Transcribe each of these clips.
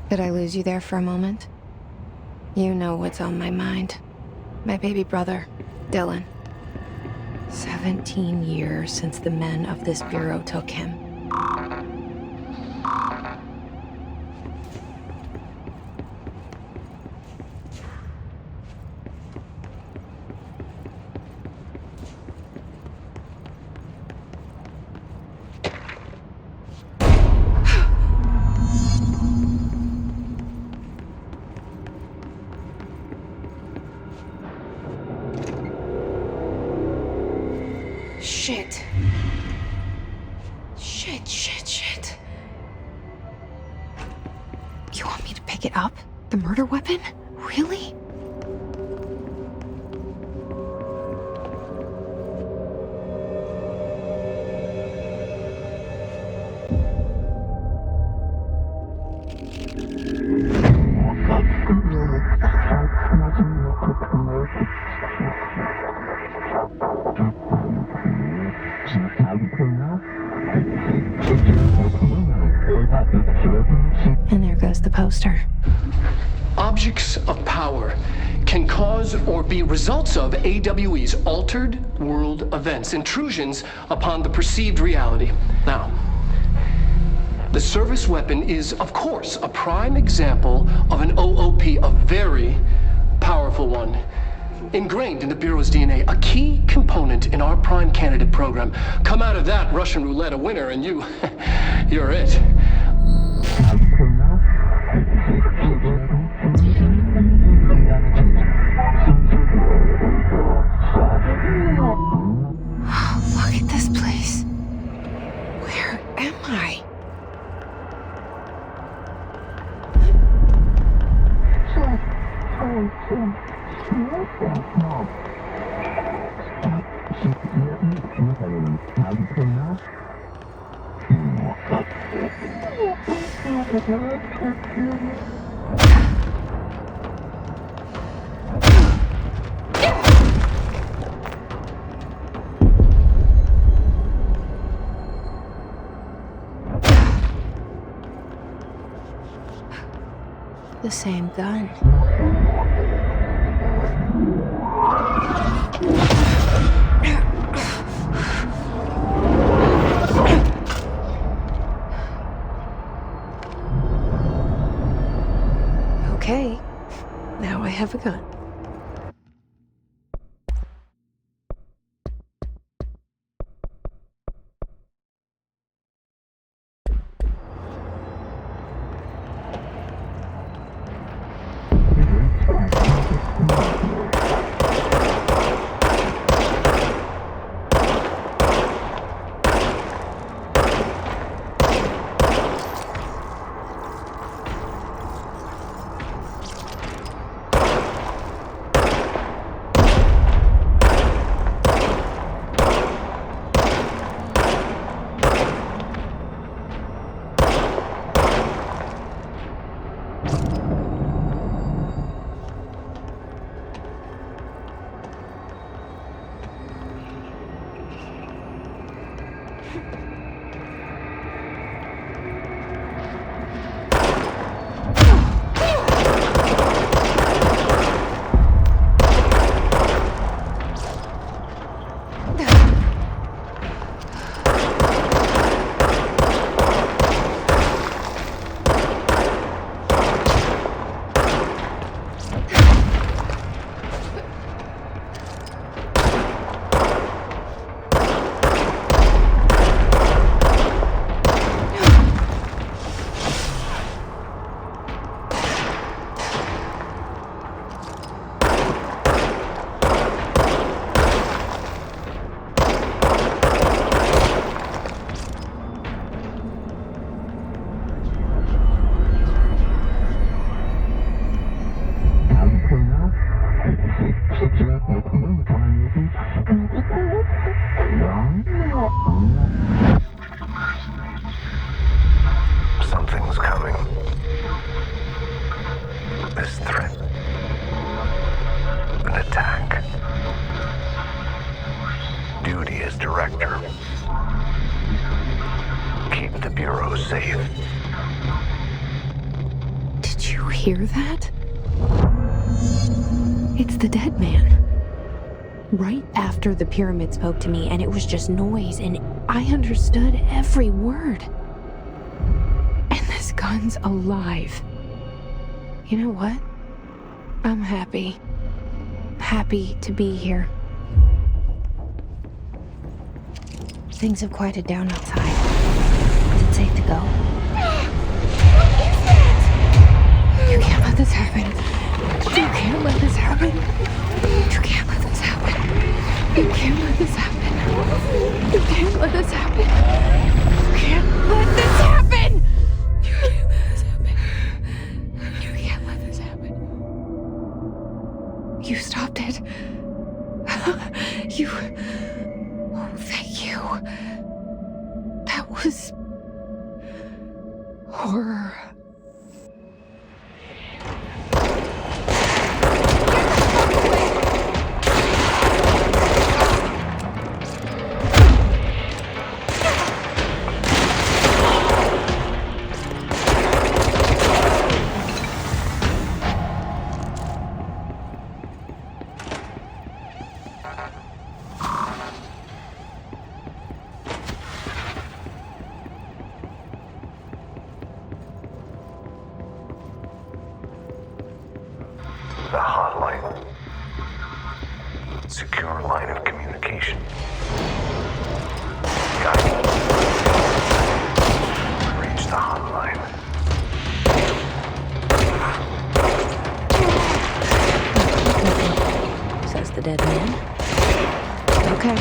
Did I lose you there for a moment? You know what's on my mind. My baby brother, Dylan. 17 years since the men of this bureau took him. Shit. Shit. You want me to pick it up? The murder weapon? Really? And there goes the poster. Objects of power can cause or be results of AWE's altered world events, intrusions upon the perceived reality. Now, the service weapon is, of course, a prime example of an OOP, a very powerful one. Ingrained in the Bureau's DNA, a key component in our prime candidate program. Come out of that Russian roulette a winner and you're it. Look at this place. Where am I? The same gun. Okay, now I have a gun. Something's coming. This threat. An attack. Duty as director. Keep the Bureau safe. hear that? It's the dead man. Right after the pyramid spoke to me, and it was just noise, and I understood every word. And this gun's alive. You know what? I'm happy. Happy to be here. Things have quieted down outside. Is it safe to go? You can't let this happen. You can't let this happen. You can't let this happen. You can't let this happen. You can't let this happen. You can't let this happen. You can't let this happen. You can't let this happen. You stopped it. You... Oh, thank you. That was... horror. The hotline. Secure line of communication. Got it. Reach the hotline. Says the dead man. Okay.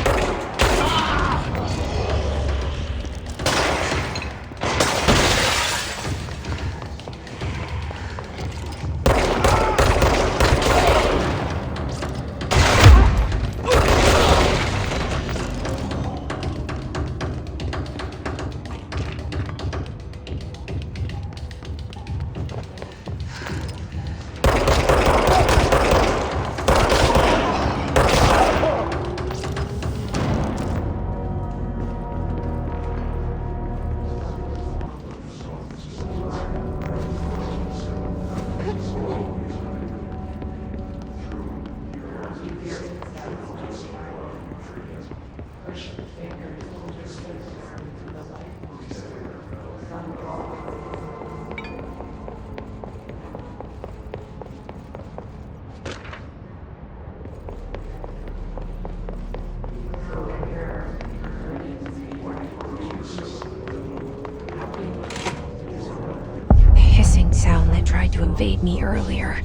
Tried to invade me earlier.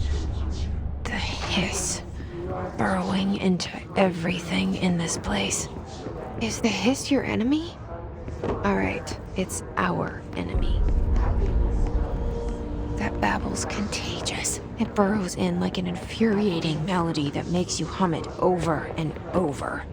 The hiss burrowing into everything in this place. Is the hiss your enemy? Alright, it's our enemy. That babble's contagious. It burrows in like an infuriating melody that makes you hum it over and over.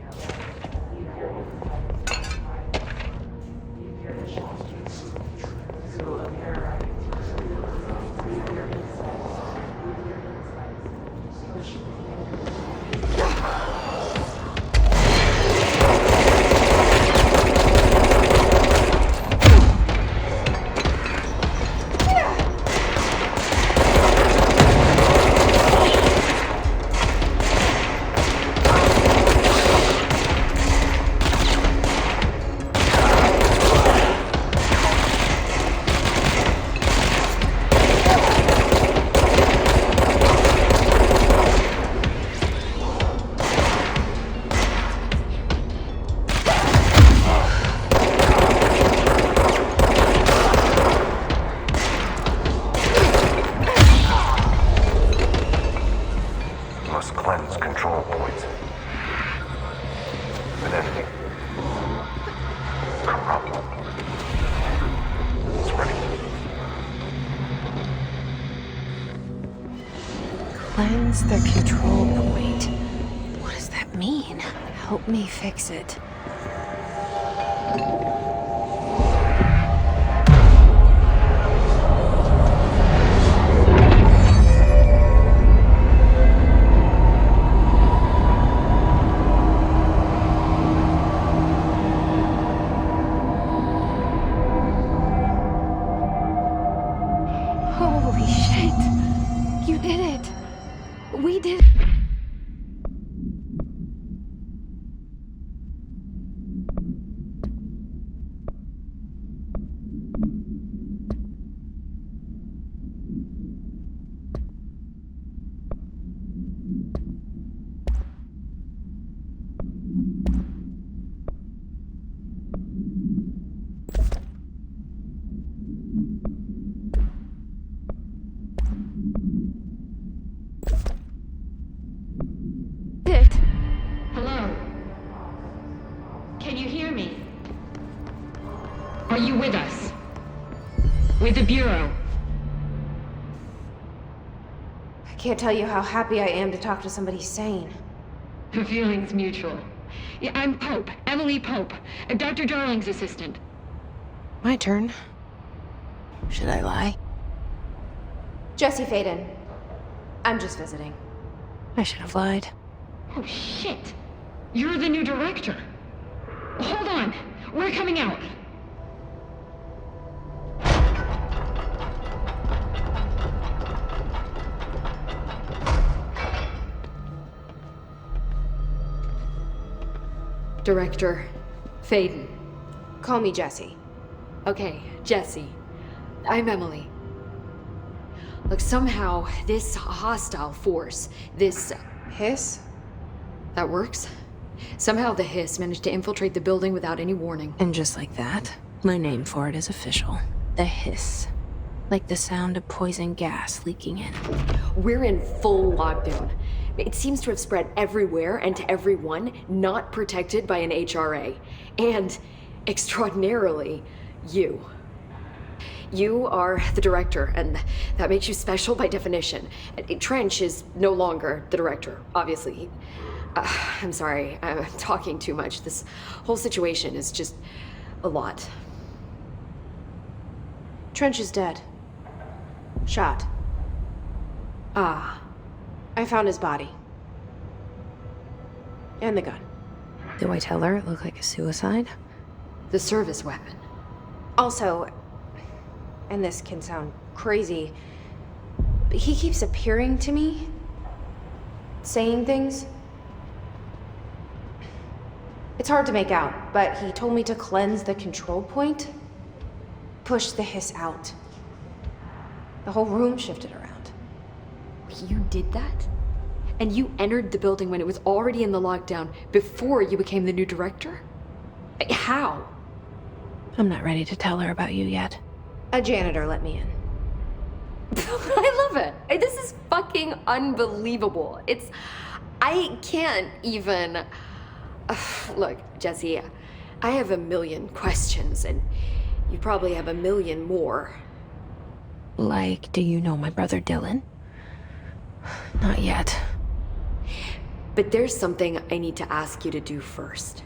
Cleanse the control point. What does that mean? Help me fix it. Holy shit. can you hear me? Are you with us? With the Bureau? I can't tell you how happy I am to talk to somebody sane. The feeling's mutual. Yeah, I'm Pope, Emily Pope, Dr. Darling's assistant. My turn. Should I lie? Jesse Faden. I'm just visiting. I should have lied. Oh, shit. You're the new director. Hold on. We're coming out. Director Faden. Call me Jesse. Okay, Jesse. I'm Emily. Look, somehow this hostile force, this... Hiss? that works? Somehow the Hiss managed to infiltrate the building without any warning. And just like that, my name for it is official. The Hiss. Like the sound of poison gas leaking in. We're in full lockdown. It seems to have spread everywhere and to everyone not protected by an HRA. And, extraordinarily, you. You are the director, and that makes you special by definition. Trench is no longer the director, obviously. I'm sorry, I'm talking too much. This whole situation is just a lot. Trench is dead. Shot. Ah. I found his body. And the gun. Do I tell her it looked like a suicide? The service weapon. Also, and this can sound crazy, but he keeps appearing to me, saying things. It's hard to make out, but he told me to cleanse the control point, push the Hiss out. The whole room shifted around. You did that? And you entered the building when it was already in the lockdown before you became the new director? How? I'm not ready to tell her about you yet. A janitor let me in. I love it. This is fucking unbelievable. I can't even... Look, Jesse, I have a million questions, and you probably have a million more. Like, do you know my brother Dylan? Not yet. But there's something I need to ask you to do first.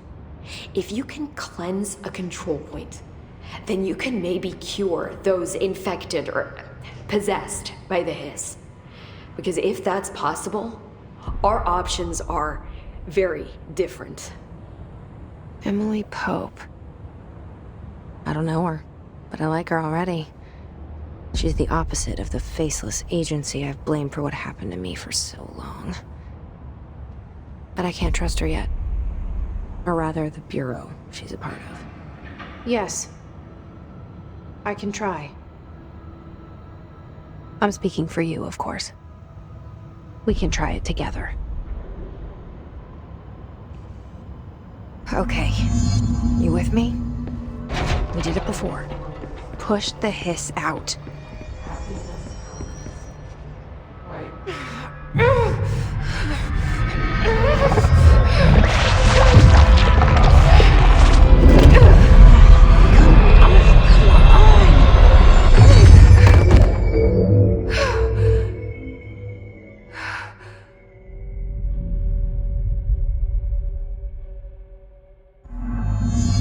If you can cleanse a control point, then you can maybe cure those infected or possessed by the Hiss. Because if that's possible, our options are very different. Emily Pope. I don't know her, but I like her already. She's the opposite of the faceless agency I've blamed for what happened to me for so long. But I can't trust her yet. Or rather, the Bureau she's a part of. Yes. I can try. I'm speaking for you, of course. We can try it together. Okay. You with me? We did it before. Push the Hiss out.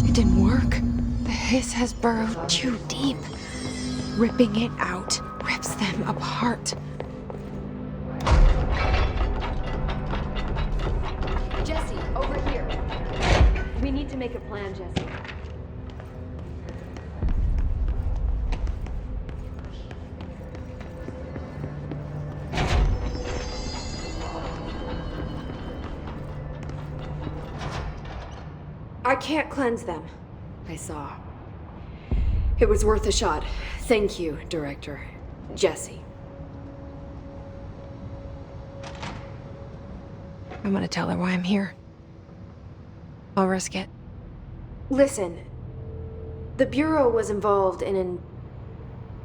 It didn't work. The Hiss has burrowed too deep. Ripping it out rips them apart. Jesse, over here. We need to make a plan, Jesse. I can't cleanse them. I saw. It was worth a shot. Thank you, Director. Jesse. I'm gonna tell her why I'm here. I'll risk it. Listen, the Bureau was involved in an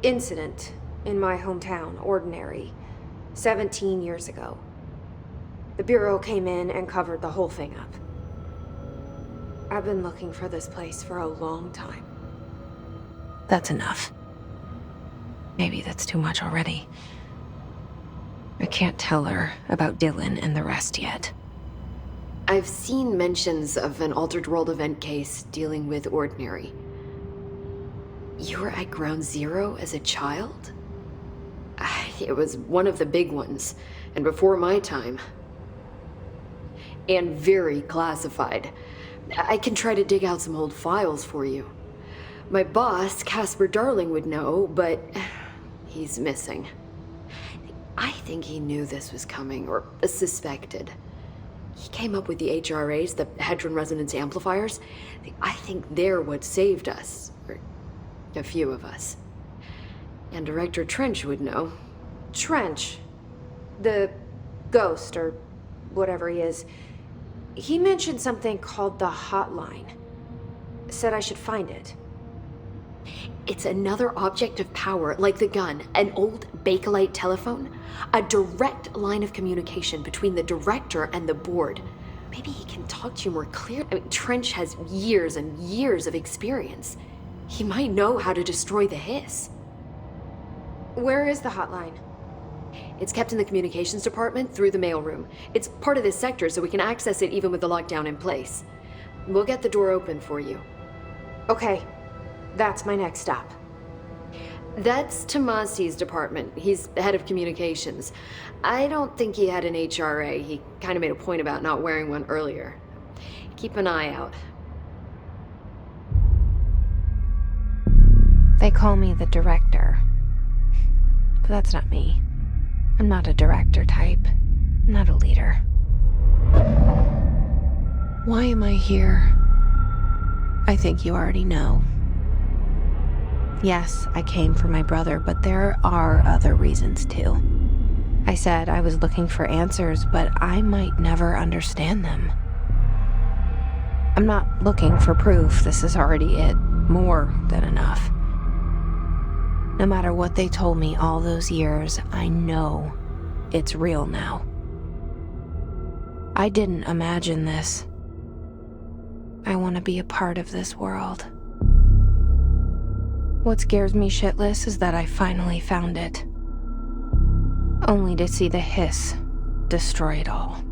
incident in my hometown, Ordinary, 17 years ago. The Bureau came in and covered the whole thing up. I've been looking for this place for a long time. That's enough. Maybe that's too much already. I can't tell her about Dylan and the rest yet. I've seen mentions of an Altered World event case dealing with Ordinary. You were at Ground Zero as a child? It was one of the big ones, and before my time. And very classified. I can try to dig out some old files for you. My boss, Casper Darling, would know, but he's missing. I think he knew this was coming, or suspected. He came up with the HRAs, the Hadron Resonance Amplifiers. I think they're what saved us, or a few of us. And Director Trench would know. Trench. The ghost, or whatever he is. He mentioned something called the Hotline. Said I should find it. It's another object of power, like the gun, an old Bakelite telephone. A direct line of communication between the director and the board. Maybe he can talk to you more clearly. I mean, Trench has years and years of experience. He might know how to destroy the Hiss. Where is the Hotline? It's kept in the communications department through the mailroom. It's part of this sector, so we can access it even with the lockdown in place. We'll get the door open for you. Okay, that's my next stop. That's Tomasi's department. He's head of communications. I don't think he had an HRA. He kind of made a point about not wearing one earlier. Keep an eye out. They call me the director. But that's not me. I'm not a director type. I'm not a leader. Why am I here? I think you already know. Yes, I came for my brother, but there are other reasons too. I said I was looking for answers, but I might never understand them. I'm not looking for proof. This is already it. More than enough. No matter what they told me all those years, I know it's real now. I didn't imagine this. I want to be a part of this world. What scares me shitless is that I finally found it. Only to see the Hiss destroy it all.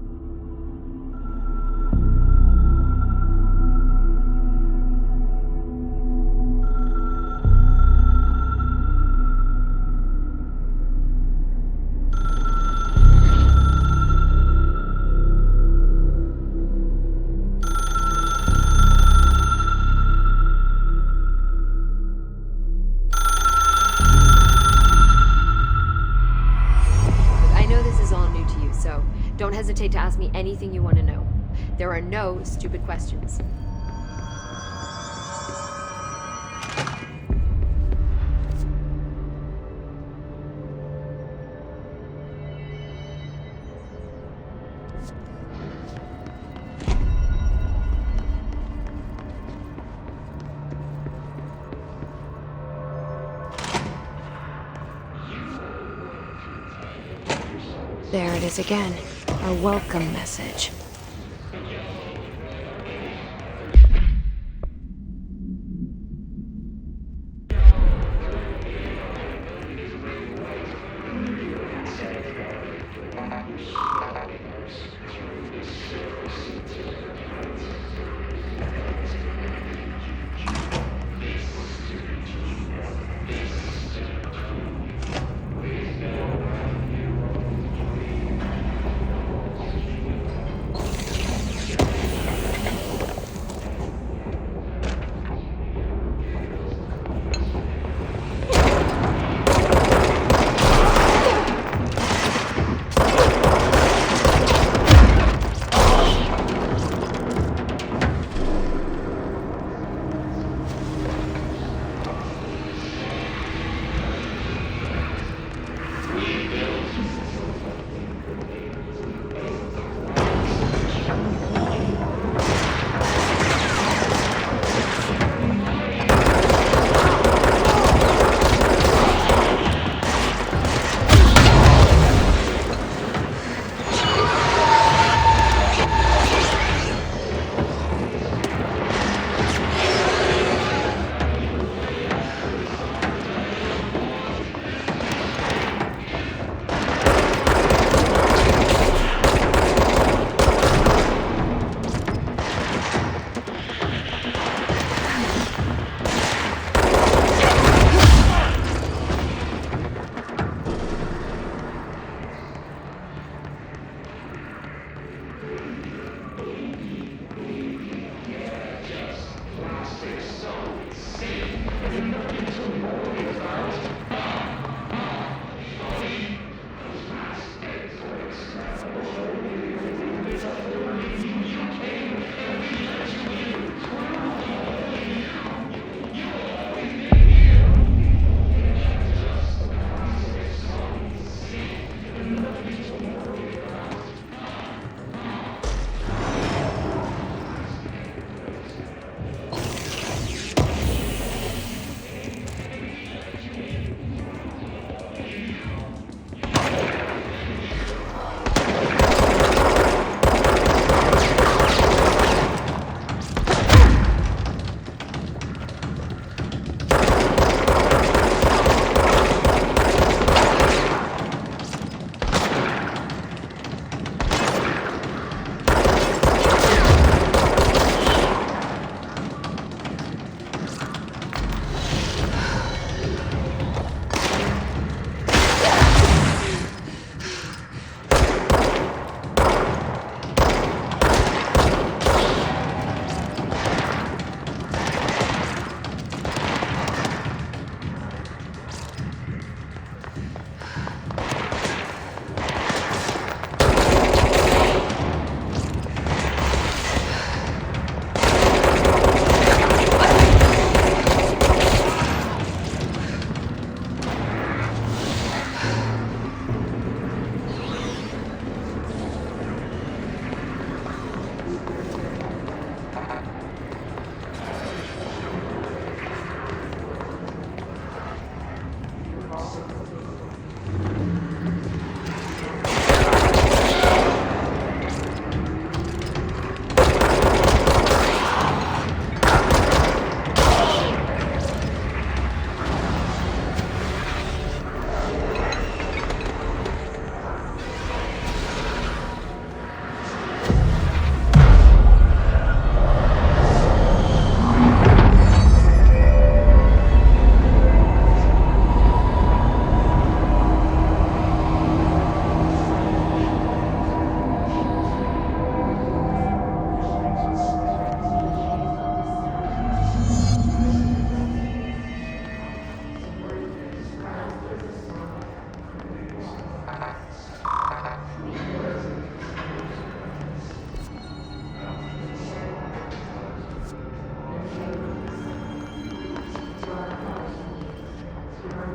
Don't hesitate to ask me anything you want to know. There are no stupid questions. There it is again. A welcome message.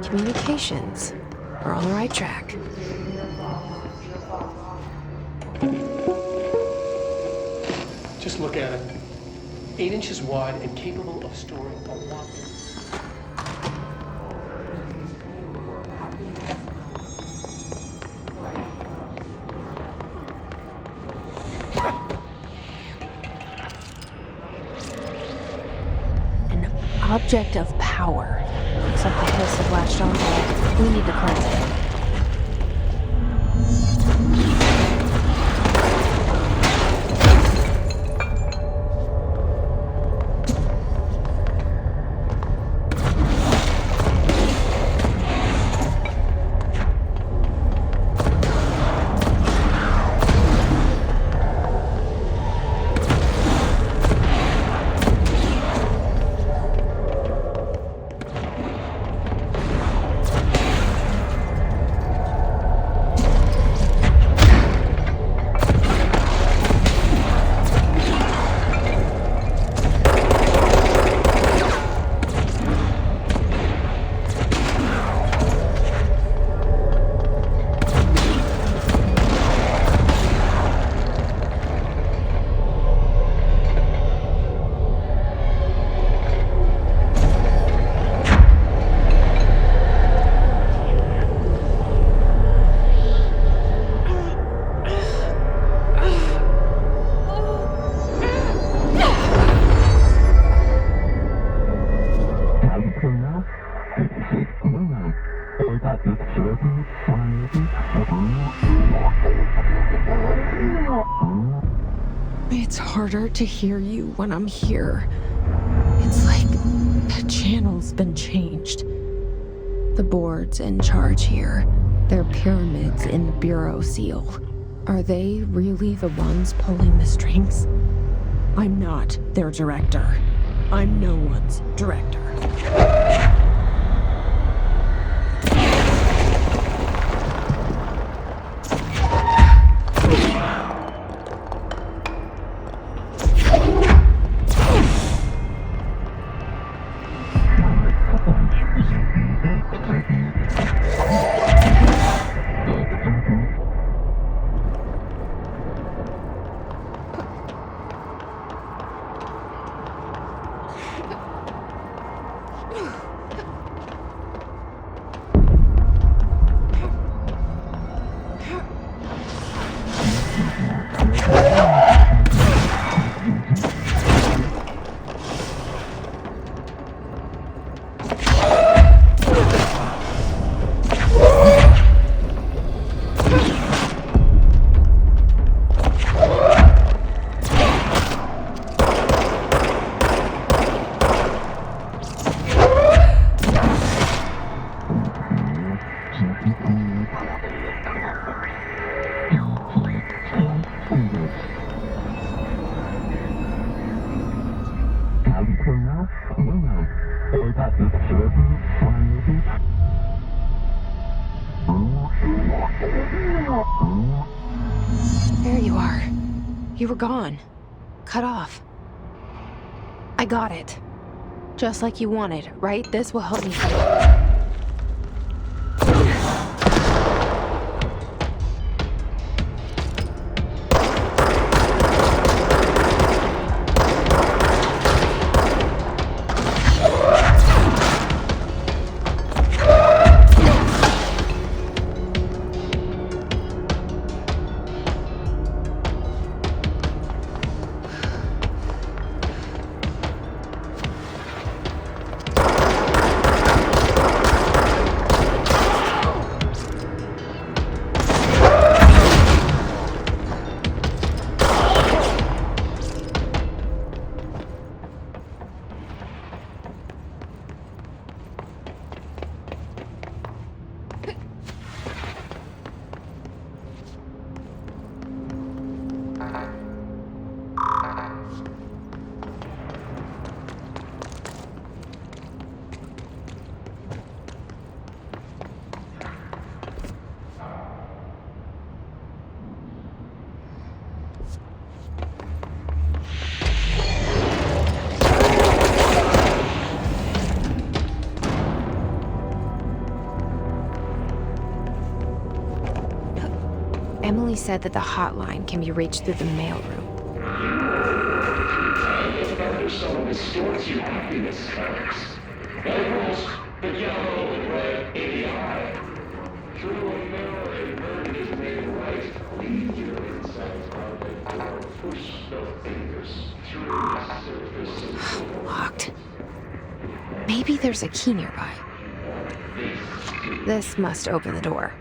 Communications. We're on the right track. Just look at it. 8 inches wide and capable of storing a lot. An object of power. Looks like the hiss have latched onto it. We need to cleanse it. It's harder to hear you when I'm here. It's like the channel's been changed. The board's in charge here. They're pyramids in the Bureau seal. Are they really the ones pulling the strings? I'm not their director. I'm no one's director. There you are. You were gone. Cut off. I got it. Just like you wanted, right? This will help me. Emily said that the hotline can be reached through the mailroom. Someone distorts your happiness, folks. Liberals, the yellow and red in the eye. Through a mirror, a bird is made right. Leave your insides out the door. Push the fingers through the surface of the Locked. Maybe there's a key nearby. This must open the door.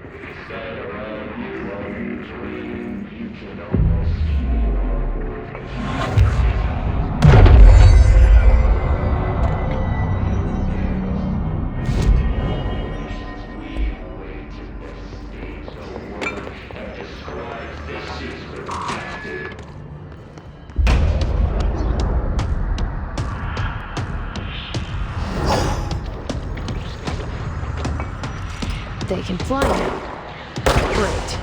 They can fly now. Great.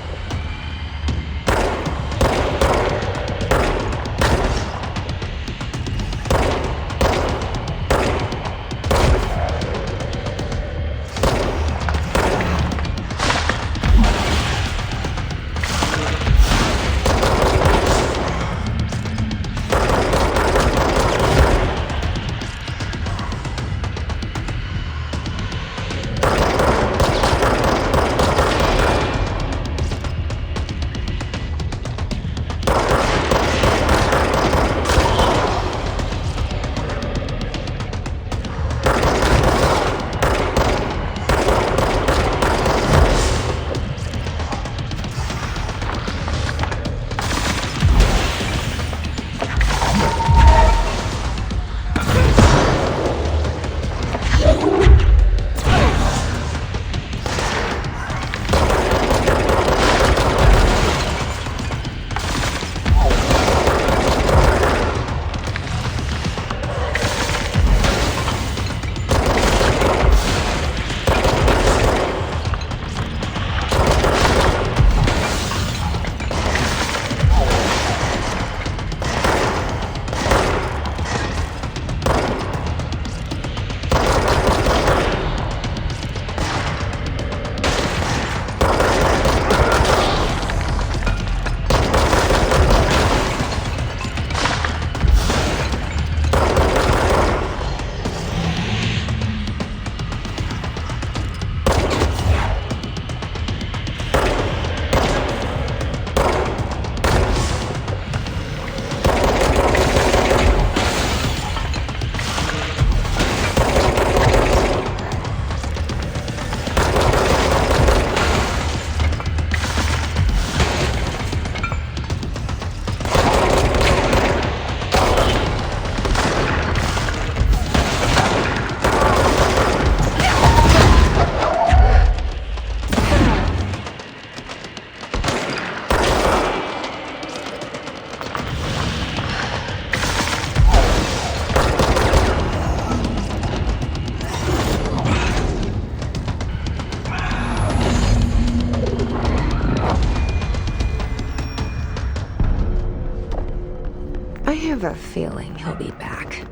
have a feeling he'll be back.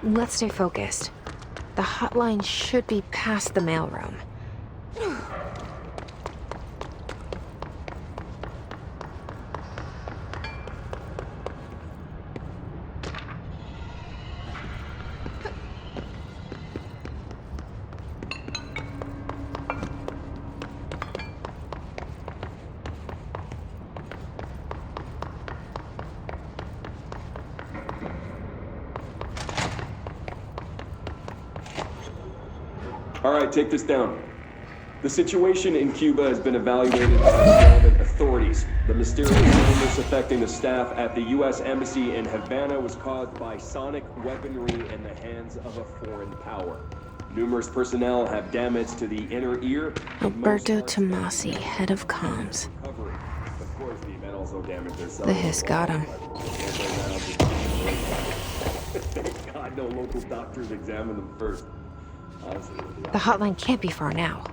Let's stay focused. The hotline should be past the mailroom. All right, take this down. The situation in Cuba has been evaluated by the relevant authorities. The mysterious illness affecting the staff at the U.S. Embassy in Havana was caused by sonic weaponry in the hands of a foreign power. Numerous personnel have damage to the inner ear. Alberto Tomasi, head of comms. Of course, the event also damaged their The hiss got him. Thank God no local doctors examined them first. Honestly, The hotline can't be far now.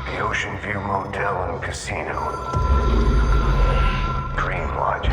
The Ocean View Motel and Casino. Dream Lodge.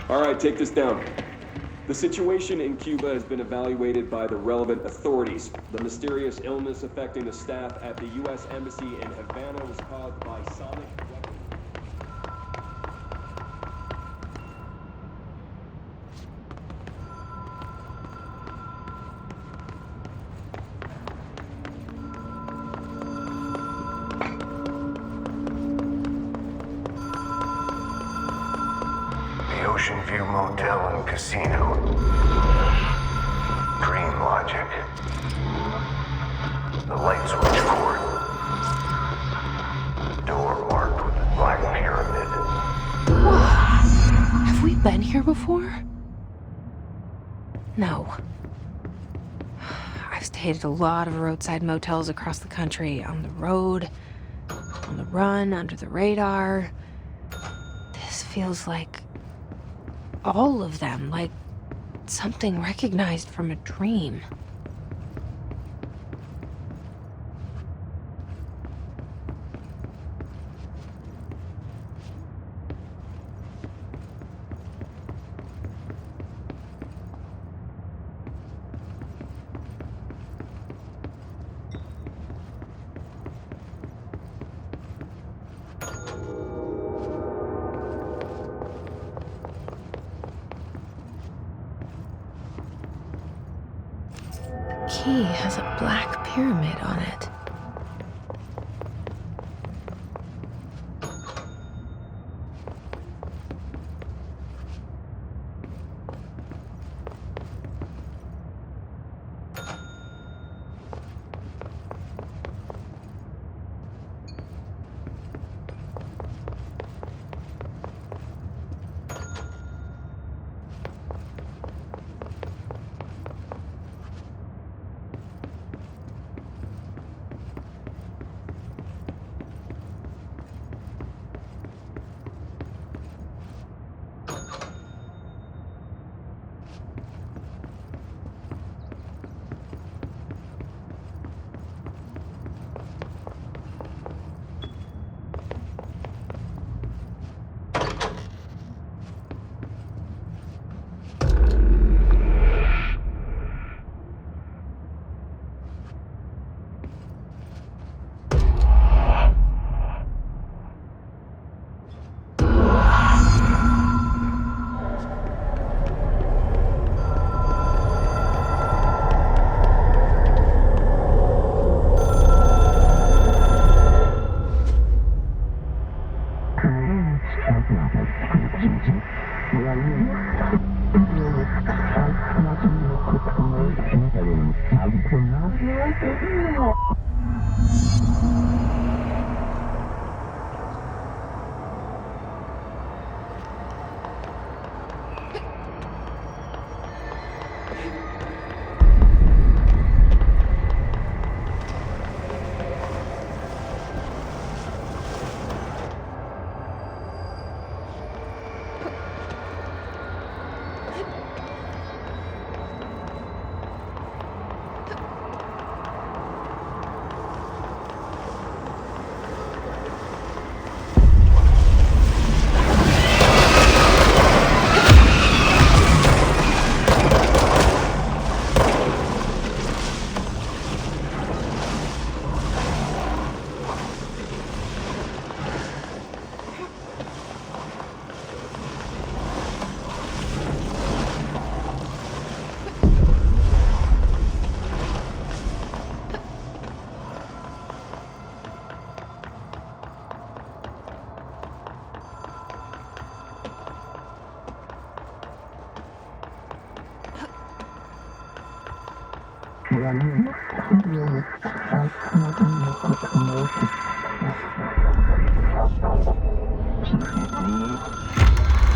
all right, take this down. The situation in Cuba has been evaluated by the relevant authorities. The mysterious illness affecting the staff at the U.S. Embassy in Havana was caused by sonic weapons. The Ocean View Motel and Casino. Dream Logic. The light switch cord. Door marked with the Black Pyramid. Have we been here before? No. I've stayed at a lot of roadside motels across the country, on the road, on the run, under the radar. This feels like all of them, like something recognized from a dream. Key has a black pyramid on it.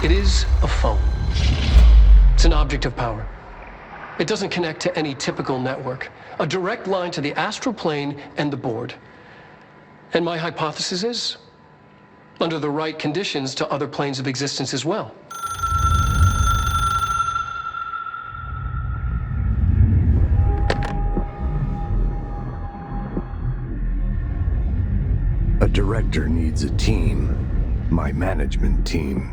It is a phone. It's an object of power. It doesn't connect to any typical network. A direct line to the astral plane and the board. And my hypothesis is, under the right conditions, to other planes of existence as well. A director needs a team. My management team.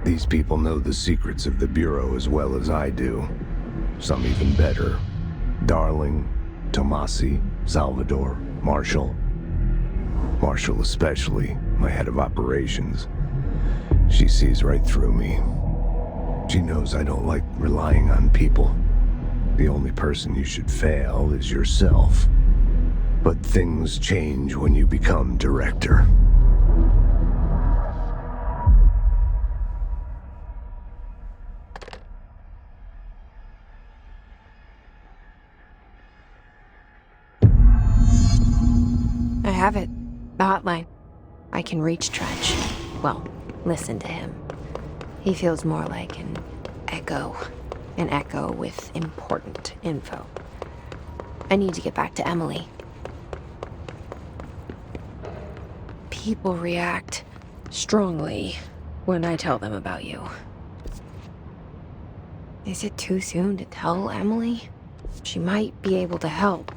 These people know the secrets of the Bureau as well as I do. Some even better. Darling, Tomasi, Salvador, Marshall. Marshall especially, my head of operations. She sees right through me. She knows I don't like relying on people. The only person you should fail is yourself. But things change when you become director. I have it. The hotline. I can reach Trench. Well, listen to him. He feels more like an echo. An echo with important info. I need to get back to Emily. People react strongly when I tell them about you. Is it too soon to tell Emily? She might be able to help.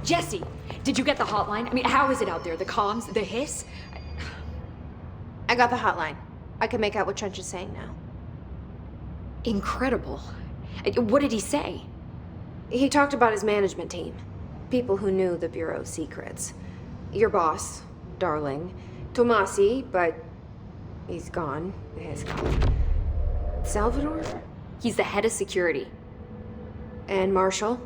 Jesse, did you get the hotline? I mean, how is it out there? The comms, the hiss? I got the hotline. I can make out what Trench is saying now. Incredible. What did he say? He talked about his management team. People who knew the Bureau's secrets. Your boss, Darling. Tomasi, but he's gone. He's gone. Salvador? He's the head of security. And Marshall?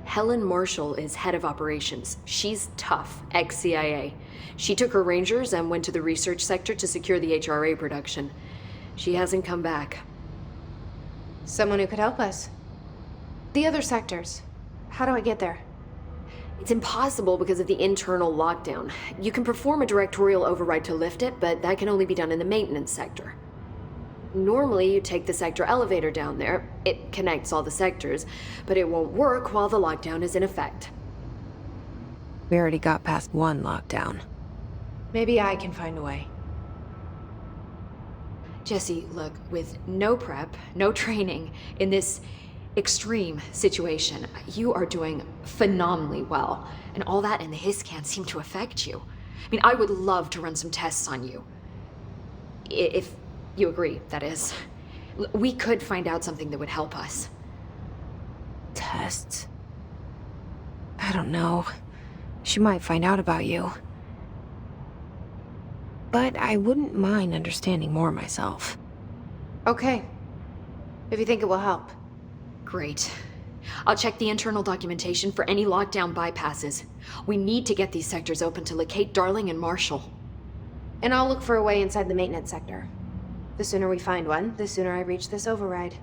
Helen Marshall is head of operations. She's tough, ex-CIA. She took her Rangers and went to the research sector to secure the HRA production. She hasn't come back. Someone who could help us. The other sectors. How do I get there? It's impossible because of the internal lockdown. You can perform a directorial override to lift it, but that can only be done in the maintenance sector. Normally, you take the sector elevator down there. It connects all the sectors, but it won't work while the lockdown is in effect. We already got past one lockdown. Maybe I can find a way. Jesse, look, with no prep, no training, in this extreme situation, you are doing phenomenally well. And all that and the hiss can't seem to affect you. I mean, I would love to run some tests on you. If you agree, that is. We could find out something that would help us. Tests? I don't know. She might find out about you. But I wouldn't mind understanding more myself. Okay. If you think it will help. Great. I'll check the internal documentation for any lockdown bypasses. We need to get these sectors open to locate Darling and Marshall. And I'll look for a way inside the maintenance sector. The sooner we find one, the sooner I reach this override.